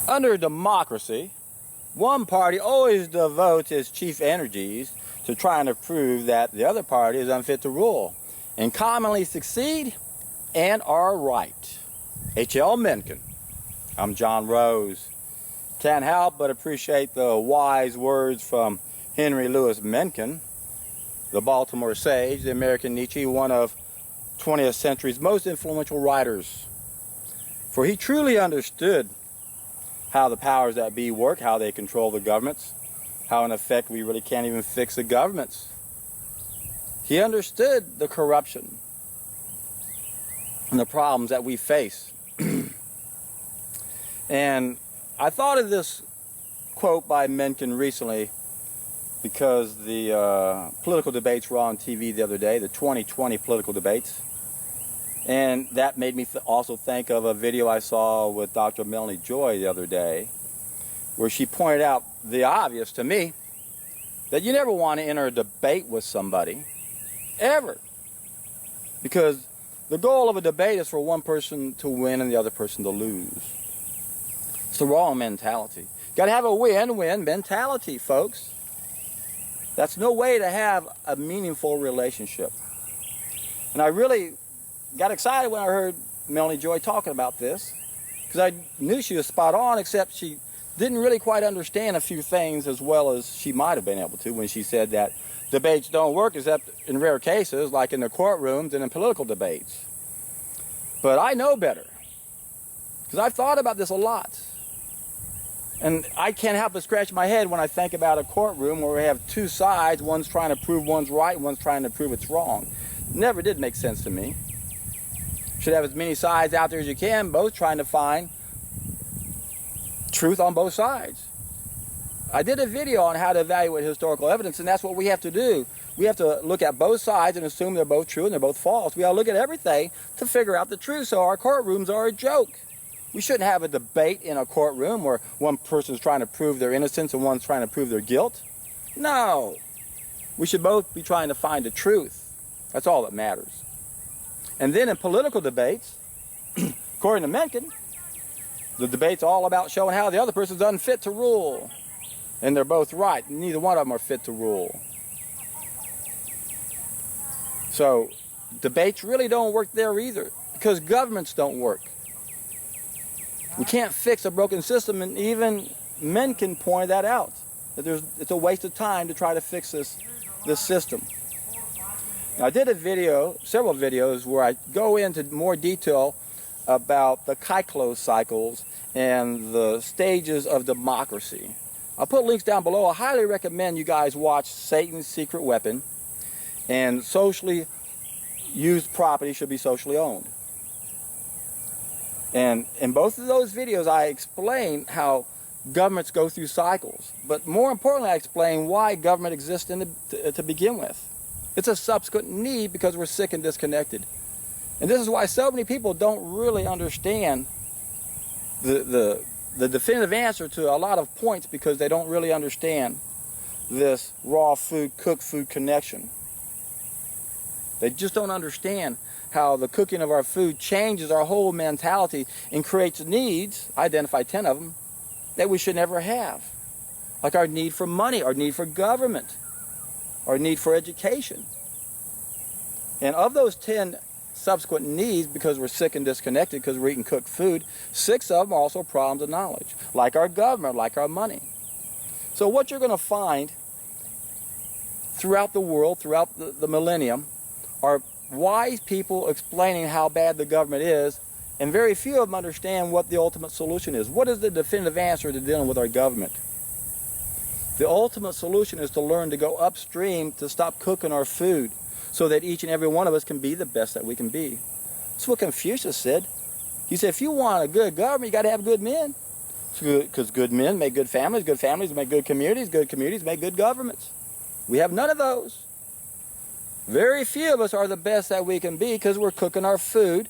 Under democracy, one party always devotes its chief energies to trying to prove that the other party is unfit to rule, and commonly succeed and are right. H.L. Mencken. I'm John Rose. Can't help but appreciate the wise words from Henry Louis Mencken, the Baltimore sage, the American Nietzsche, one of 20th century's most influential writers. For he truly understood how the powers that be work, how they control the governments, how in effect we really can't even fix the governments. He understood the corruption and the problems that we face. And I thought of this quote by Mencken recently because the political debates were on TV the other day, the 2020 political debates. And that made me also think of a video I saw with Dr. Melanie Joy the other day, where she pointed out the obvious to me, that you never want to enter a debate with somebody, ever. Because the goal of a debate is for one person to win and the other person to lose. It's the wrong mentality. Got to have a win-win mentality, folks. That's no way to have a meaningful relationship. And I really got excited when I heard Melanie Joy talking about this, because I knew she was spot on, except she didn't really quite understand a few things as well as she might have been able to when she said that debates don't work except in rare cases, like in the courtrooms and in political debates. But I know better, because I've thought about this a lot. And I can't help but scratch my head when I think about a courtroom where we have two sides, one's trying to prove one's right, one's trying to prove it's wrong. Never did make sense to me. Should have as many sides out there as you can, both trying to find truth on both sides. I did a video on how to evaluate historical evidence, and that's what we have to do. We have to look at both sides and assume they're both true and they're both false. We got to look at everything to figure out the truth, so our courtrooms are a joke. We shouldn't have a debate in a courtroom where one person's trying to prove their innocence and one's trying to prove their guilt. No. We should both be trying to find the truth. That's all that matters. And then in political debates, according to Mencken, the debate's all about showing how the other person's unfit to rule. And they're both right. Neither one of them are fit to rule. So debates really don't work there either, because governments don't work. We can't fix a broken system, and even Mencken pointed that out, that it's a waste of time to try to fix this system. Now, I did a video, several videos, where I go into more detail about the Kyklos cycles and the stages of democracy. I'll put links down below. I highly recommend you guys watch Satan's Secret Weapon, and socially used property should be socially owned. And in both of those videos, I explain how governments go through cycles. But more importantly, I explain why government exists to begin with. It's a subsequent need because we're sick and disconnected. And this is why so many people don't really understand the definitive answer to a lot of points, because they don't really understand this raw food, cooked food connection. They just don't understand how the cooking of our food changes our whole mentality and creates needs, I identified 10 of them, that we should never have. Like our need for money, our need for government, our need for education. And of those 10 subsequent needs, because we're sick and disconnected, because we're eating cooked food, 6 of them are also problems of knowledge, like our government, like our money. So what you're going to find throughout the world, throughout the millennium, are wise people explaining how bad the government is, and very few of them understand what the ultimate solution is. What is the definitive answer to dealing with our government? The ultimate solution is to learn to go upstream, to stop cooking our food, so that each and every one of us can be the best that we can be. That's what Confucius said. He said, if you want a good government, you got to have good men. Because good men make good families make good communities make good governments. We have none of those. Very few of us are the best that we can be, because we're cooking our food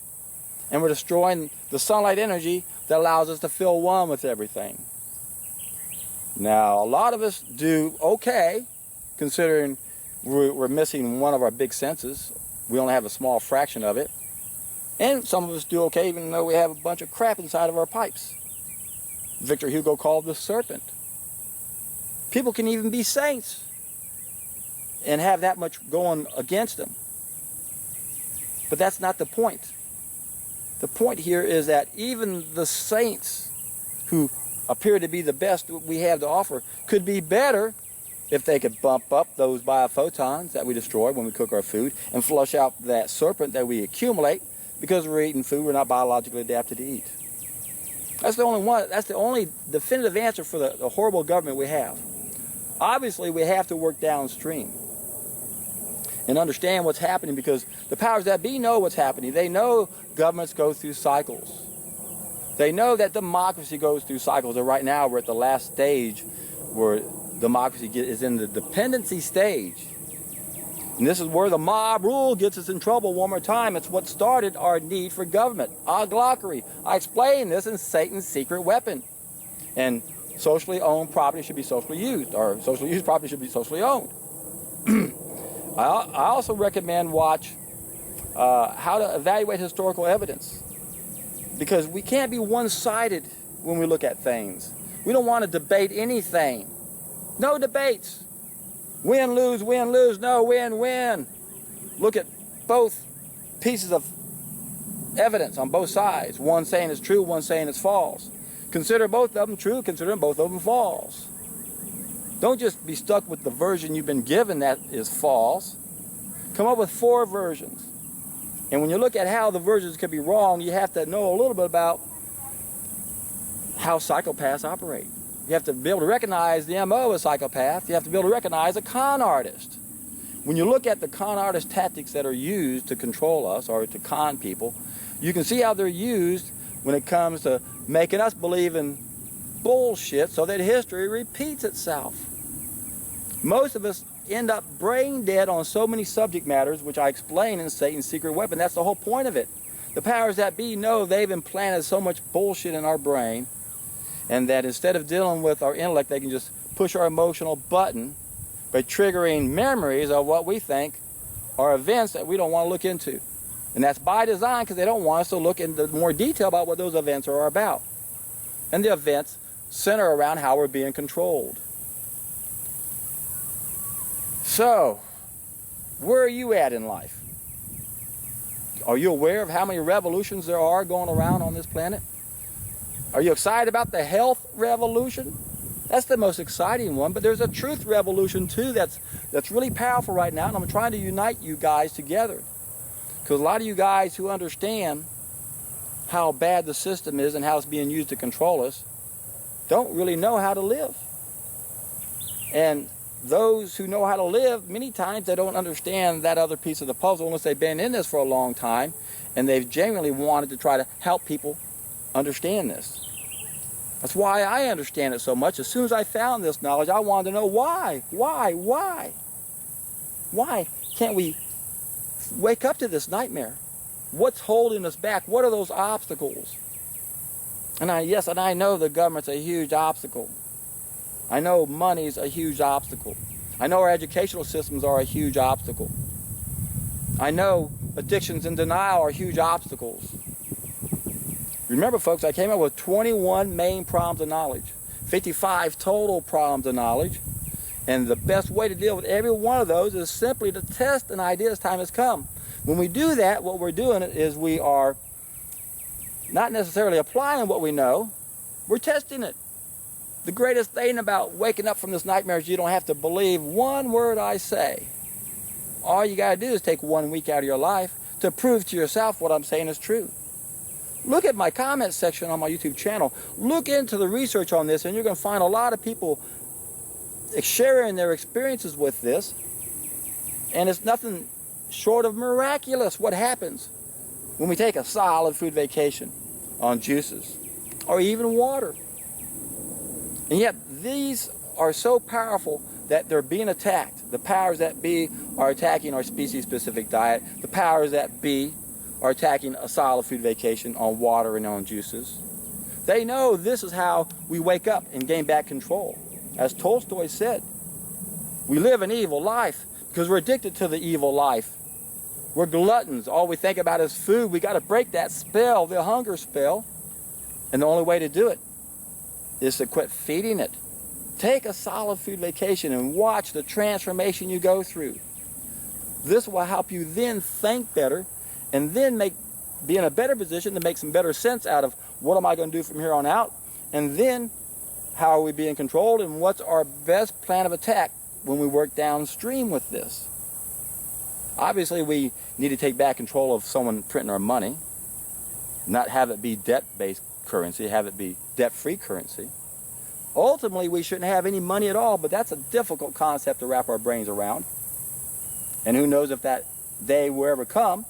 and we're destroying the sunlight energy that allows us to feel one with everything. Now, a lot of us do okay, considering we're missing one of our big senses. We only have a small fraction of it. And some of us do okay even though we have a bunch of crap inside of our pipes. Victor Hugo called the serpent. People can even be saints and have that much going against them. But that's not the point. The point here is that even the saints who appear to be the best we have to offer could be better if they could bump up those biophotons that we destroy when we cook our food and flush out that serpent that we accumulate because we're eating food we're not biologically adapted to eat. That's the only one. That's the only definitive answer for the horrible government we have. Obviously, we have to work downstream and understand what's happening, because the powers that be know what's happening. They know governments go through cycles. They know that democracy goes through cycles. And right now, we're at the last stage where democracy is in the dependency stage. And this is where the mob rule gets us in trouble one more time. It's what started our need for government. Glockary. I explained this in Satan's secret weapon. And socially owned property should be socially used, or socially used property should be socially owned. I also recommend watch how to evaluate historical evidence, because we can't be one-sided when we look at things. We don't want to debate anything. No debates. Win, lose, no, win, win. Look at both pieces of evidence on both sides. One saying it's true, one saying it's false. Consider both of them true, consider both of them false. Don't just be stuck with the version you've been given that is false. Come up with 4 versions. And when you look at how the versions could be wrong, you have to know a little bit about how psychopaths operate. You have to be able to recognize the MO of a psychopath. You have to be able to recognize a con artist. When you look at the con artist tactics that are used to control us or to con people, you can see how they're used when it comes to making us believe in bullshit so that history repeats itself. Most of us end up brain dead on so many subject matters, which I explain in Satan's secret weapon. That's the whole point of it. The powers that be know they've implanted so much bullshit in our brain, and that instead of dealing with our intellect, they can just push our emotional button by triggering memories of what we think are events that we don't want to look into. And that's by design, because they don't want us to look into more detail about what those events are about. And the events center around how we're being controlled. So, where are you at in life? Are you aware of how many revolutions there are going around on this planet? Are you excited about the health revolution? That's the most exciting one, but there's a truth revolution too that's really powerful right now, and I'm trying to unite you guys together. Because a lot of you guys who understand how bad the system is and how it's being used to control us don't really know how to live. And those who know how to live, many times they don't understand that other piece of the puzzle unless they've been in this for a long time and they've genuinely wanted to try to help people understand this. That's why I understand it so much. As soon as I found this knowledge, I wanted to know why? Why can't we wake up to this nightmare? What's holding us back? What are those obstacles? And I know the government's a huge obstacle. I know money's a huge obstacle. I know our educational systems are a huge obstacle. I know addictions and denial are huge obstacles. Remember, folks, I came up with 21 main problems of knowledge, 55 total problems of knowledge, and the best way to deal with every one of those is simply to test an idea as time has come. When we do that, what we're doing is we are not necessarily applying what we know, we're testing it. The greatest thing about waking up from this nightmare is you don't have to believe one word I say. All you got to do is take 1 week out of your life to prove to yourself what I'm saying is true. Look at my comment section on my YouTube channel. Look into the research on this, and you're going to find a lot of people sharing their experiences with this. And it's nothing short of miraculous what happens when we take a solid food vacation on juices or even water. And yet these are so powerful that they're being attacked. The powers that be are attacking our species-specific diet. The powers that be are attacking a solid food vacation on water and on juices. They know this is how we wake up and gain back control. As Tolstoy said, we live an evil life because we're addicted to the evil life. We're gluttons. All we think about is food. We got to break that spell, the hunger spell. And the only way to do it is to quit feeding it. Take a solid food vacation and watch the transformation you go through. This will help you then think better and then be in a better position to make some better sense out of what am I going to do from here on out, and then how are we being controlled and what's our best plan of attack when we work downstream with this. Obviously, we need to take back control of someone printing our money, not have it be debt-based currency, have it be debt-free currency. Ultimately, we shouldn't have any money at all, but that's a difficult concept to wrap our brains around. And who knows if that day will ever come.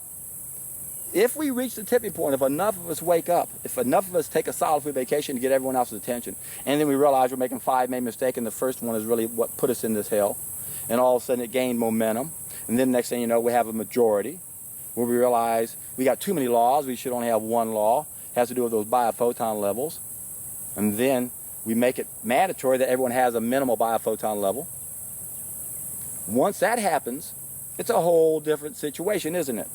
If we reach the tipping point, if enough of us wake up, if enough of us take a solid food vacation to get everyone else's attention, and then we realize we're making 5 main mistakes, and the first one is really what put us in this hell, and all of a sudden it gained momentum, and then next thing you know, we have a majority, where we realize we got too many laws, we should only have one law, it has to do with those biophoton levels, and then we make it mandatory that everyone has a minimal biophoton level. Once that happens, it's a whole different situation, isn't it?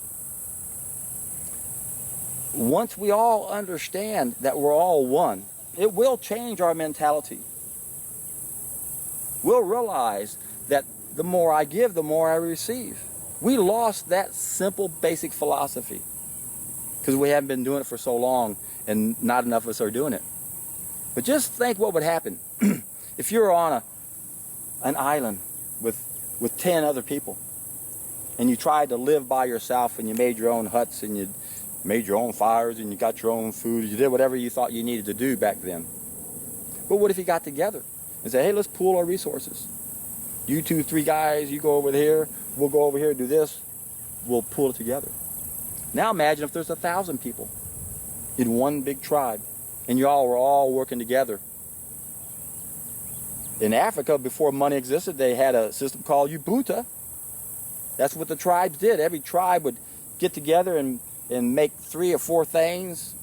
Once we all understand that we're all one, it will change our mentality. We'll realize that the more I give, the more I receive. We lost that simple, basic philosophy because we haven't been doing it for so long and not enough of us are doing it. But just think what would happen if you were on an island with 10 other people and you tried to live by yourself and you made your own huts and you made your own fires and you got your own food. You did whatever you thought you needed to do back then. But what if you got together and said, hey, let's pool our resources. You 2, 3 guys, you go over here, we'll go over here and do this. We'll pool it together. Now imagine if there's 1,000 people in one big tribe and you all were all working together. In Africa, before money existed, they had a system called Ubuntu. That's what the tribes did. Every tribe would get together and make 3 or 4 things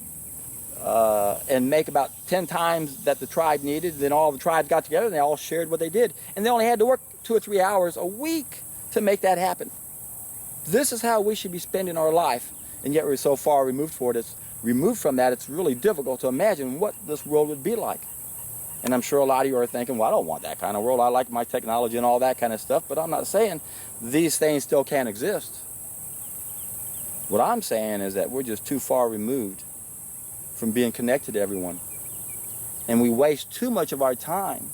and make about 10 times that the tribe needed. Then all the tribes got together and they all shared what they did. And they only had to work 2 or 3 hours a week to make that happen. This is how we should be spending our life, and yet we're so far removed from that, it's really difficult to imagine what this world would be like. And I'm sure a lot of you are thinking, well, I don't want that kind of world. I like my technology and all that kind of stuff, but I'm not saying these things still can't exist. What I'm saying is that we're just too far removed from being connected to everyone. And we waste too much of our time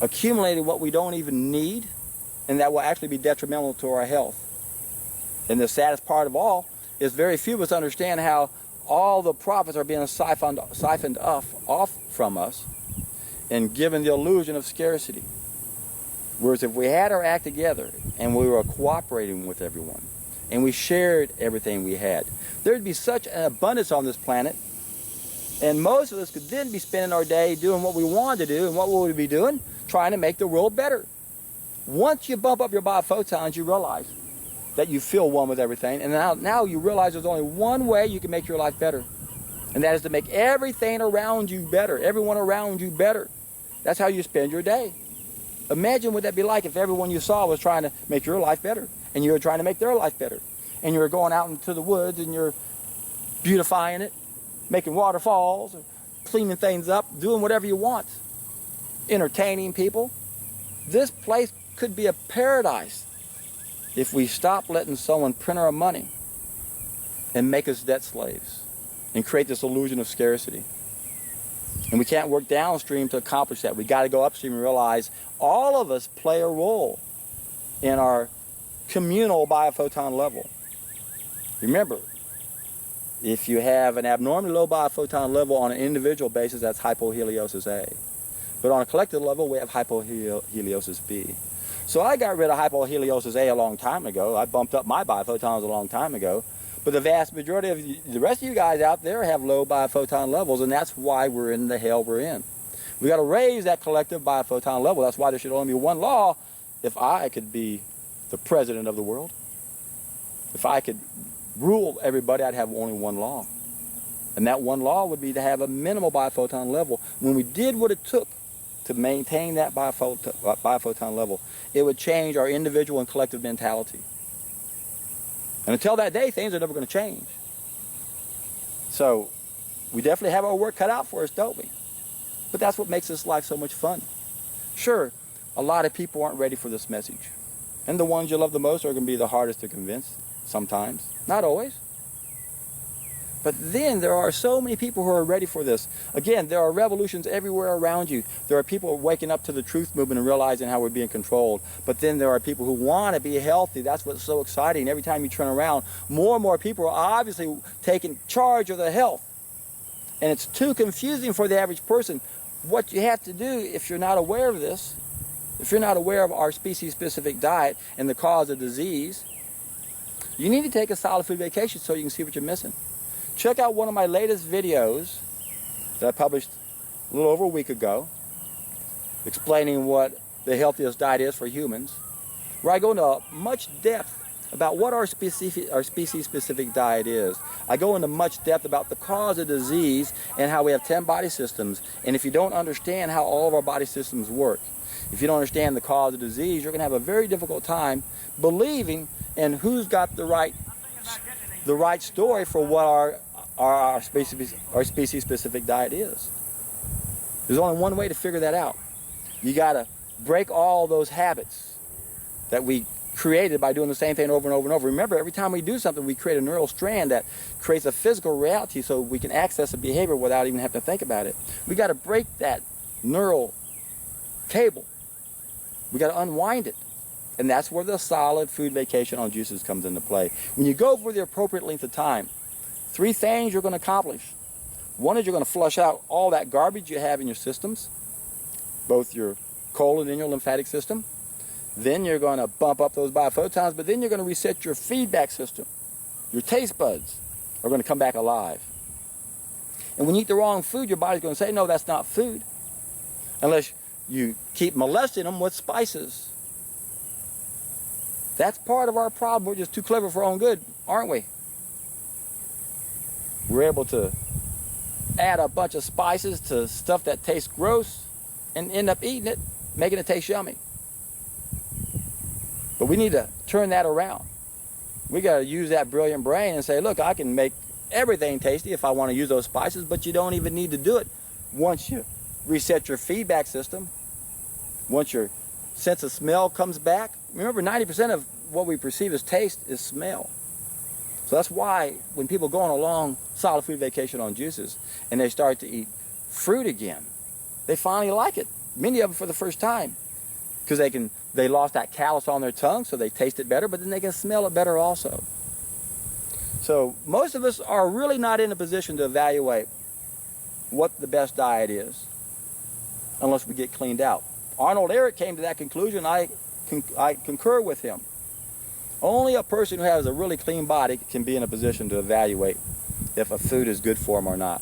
accumulating what we don't even need, and that will actually be detrimental to our health. And the saddest part of all is very few of us understand how all the profits are being siphoned off from us and given the illusion of scarcity. Whereas if we had our act together and we were cooperating with everyone and we shared everything we had, there'd be such an abundance on this planet, and most of us could then be spending our day doing what we wanted to do. And what would we be doing? Trying to make the world better. Once you bump up your biophotons, you realize that you feel one with everything, and now you realize there's only one way you can make your life better, and that is to make everything around you better, everyone around you better. That's how you spend your day. Imagine what that'd be like if everyone you saw was trying to make your life better, and you were trying to make their life better, and you were going out into the woods and you're beautifying it, making waterfalls, or cleaning things up, doing whatever you want, entertaining people. This place could be a paradise if we stop letting someone print our money and make us debt slaves and create this illusion of scarcity. And we can't work downstream to accomplish that. We got to go upstream and realize all of us play a role in our communal biophoton level. Remember, if you have an abnormally low biophoton level on an individual basis, that's hypoheliosis A. But on a collective level, we have hypoheliosis B. So I got rid of hypoheliosis A a long time ago. I bumped up my biophotons a long time ago. But the vast majority of the rest of you guys out there have low biophoton levels, and that's why we're in the hell we're in. We got to raise that collective biophoton level. That's why there should only be one law. If I could be the president of the world, if I could rule everybody, I'd have only one law. And that one law would be to have a minimal biophoton level. When we did what it took to maintain that biophoton level, it would change our individual and collective mentality. And until that day, things are never going to change. So We definitely have our work cut out for us, don't we? But that's what makes this life so much fun. Sure, a lot of people aren't ready for this message. And the ones you love the most are going to be the hardest to convince, sometimes. Not always. But then there are so many people who are ready for this. Again, there are revolutions everywhere around you. There are people waking up to the truth movement and realizing how we're being controlled. But then there are people who want to be healthy. That's what's so exciting. Every time you turn around, more and more people are obviously taking charge of their health. And it's too confusing for the average person. What you have to do, if you're not aware of this, if you're not aware of our species-specific diet and the cause of disease, you need to take a solid food vacation so you can see what you're missing. Check out one of my latest videos that I published a little over a week ago, explaining what the healthiest diet is for humans, where I go into much depth about what our species-specific diet is. I go into much depth about the cause of disease and how we have 10 body systems. And if you don't understand how all of our body systems work, if you don't understand the cause of disease, you're going to have a very difficult time believing in who's got the right story for what our species-specific diet is. There's only one way to figure that out. You got to break all those habits that we created by doing the same thing over and over and over. Remember, every time we do something, we create a neural strand that creates a physical reality so we can access a behavior without even having to think about it. We got to break that neural cable. We got to unwind it. And that's where the solid food vacation on juices comes into play. When you go for the appropriate length of time, 3 things you're going to accomplish. One is you're going to flush out all that garbage you have in your systems, both your colon and your lymphatic system. Then you're going to bump up those biophotons, but then you're going to reset your feedback system. Your taste buds are going to come back alive. And when you eat the wrong food, your body's going to say, no, that's not food. Unless you keep molesting them with spices. That's part of our problem. We're just too clever for our own good, aren't we? We're able to add a bunch of spices to stuff that tastes gross and end up eating it, making it taste yummy. But we need to turn that around. We got to use that brilliant brain and say, look, I can make everything tasty if I want to use those spices, but you don't even need to do it once you reset your feedback system, once your sense of smell comes back. Remember, 90% of what we perceive as taste is smell. So that's why when people go on a long solid food vacation on juices and they start to eat fruit again, they finally like it. Many of them for the first time. Because they lost that callus on their tongue, so they taste it better, but then they can smell it better also. So most of us are really not in a position to evaluate what the best diet is unless we get cleaned out. Arnold Ehret came to that conclusion. I concur with him. Only a person who has a really clean body can be in a position to evaluate if a food is good for them or not.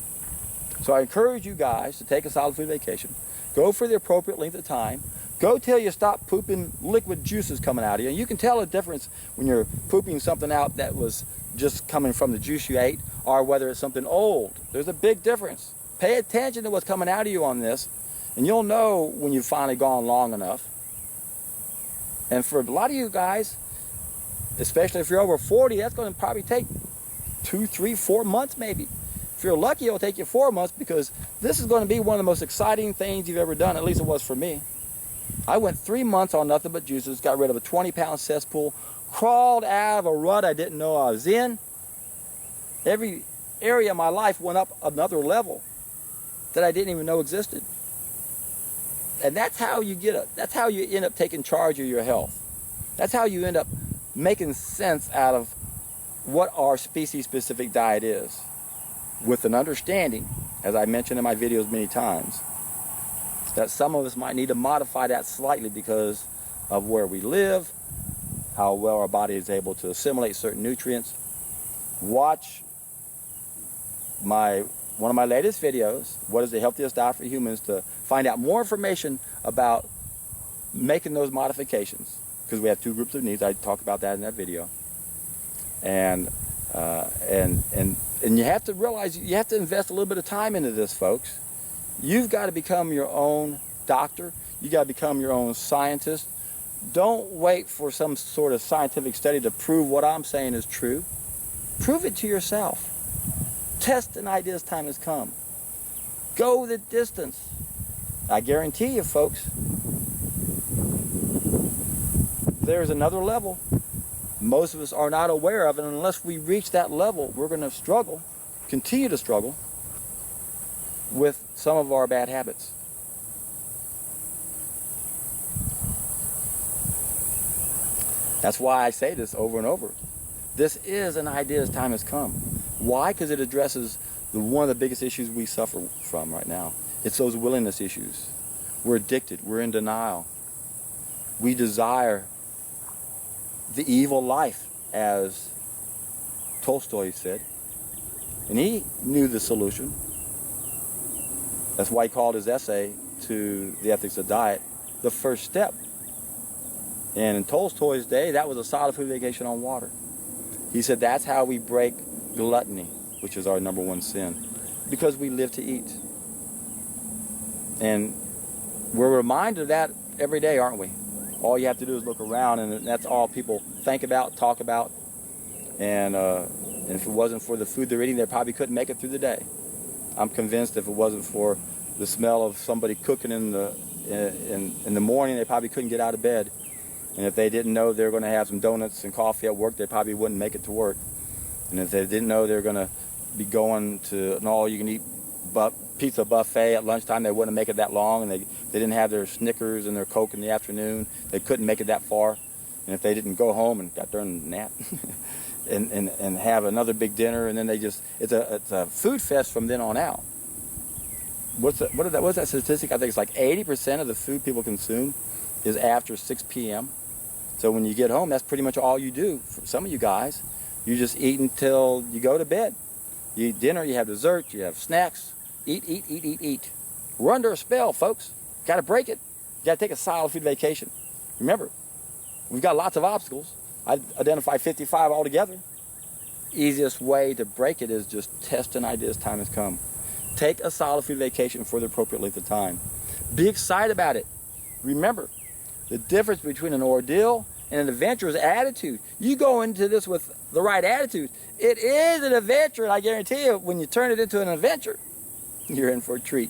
So I encourage you guys to take a solid food vacation. Go for the appropriate length of time. Go till you stop pooping liquid juices coming out of you. And you can tell a difference when you're pooping something out that was just coming from the juice you ate or whether it's something old. There's a big difference. Pay attention to what's coming out of you on this, and you'll know when you've finally gone long enough. And for a lot of you guys, especially if you're over 40, that's going to probably take 2, 3, 4 months maybe. If you're lucky, it'll take you 4 months because this is going to be one of the most exciting things you've ever done, at least it was for me. I went 3 months on nothing but juices, got rid of a 20-pound cesspool, crawled out of a rut I didn't know I was in. Every area of my life went up another level that I didn't even know existed. And that's how you that's how you end up taking charge of your health. That's how you end up making sense out of what our species-specific diet is, with an understanding, as I mentioned in my videos many times, that some of us might need to modify that slightly because of where we live, how well our body is able to assimilate certain nutrients. Watch one of my latest videos, What is the Healthiest Diet for Humans, to find out more information about making those modifications, because we have 2 groups of needs. I talk about that in that video. And you have to realize you have to invest a little bit of time into this, folks. You've got to become your own doctor. You got to become your own scientist. Don't wait for some sort of scientific study to prove what I'm saying is true. Prove it to yourself. Test an idea's time has come. Go the distance. I guarantee you, folks, there's another level. Most of us are not aware of it, and unless we reach that level, we're going to struggle, continue to struggle with some of our bad habits. That's why I say this over and over. This is an idea's time has come. Why? Because it addresses one of the biggest issues we suffer from right now. It's those willingness issues. We're addicted. We're in denial. We desire the evil life, as Tolstoy said. And he knew the solution. That's why he called his essay to The Ethics of Diet the first step. And in Tolstoy's day, that was a solid food vacation on water. He said that's how we break gluttony, which is our number one sin, because we live to eat. And we're reminded of that every day, aren't we? All you have to do is look around, and that's all people think about, talk about. And if it wasn't for the food they're eating, they probably couldn't make it through the day. I'm convinced if it wasn't for the smell of somebody cooking in the morning, they probably couldn't get out of bed. And if they didn't know they were going to have some donuts and coffee at work, they probably wouldn't make it to work. And if they didn't know they were going to be going to an all-you-can-eat pizza buffet at lunchtime, they wouldn't make it that long. And they didn't have their Snickers and their Coke in the afternoon, they couldn't make it that far. And if they didn't go home and got darn nap and have another big dinner, and then it's a food fest from then on out. What's that statistic? I think it's like 80% of the food people consume is after 6 p.m. So when you get home, that's pretty much all you do. For some of you guys, you just eat until you go to bed. You eat dinner, you have dessert, you have snacks. Eat. We're under a spell, folks. Got to break it. Got to take a solid food vacation. Remember, we've got lots of obstacles. I identified 55 altogether. Easiest way to break it is just test an idea's time has come. Take a solid food vacation for the appropriate length of time. Be excited about it. Remember, the difference between an ordeal and an adventure is attitude. You go into this with the right attitude, it is an adventure, and I guarantee you, when you turn it into an adventure, you're in for a treat.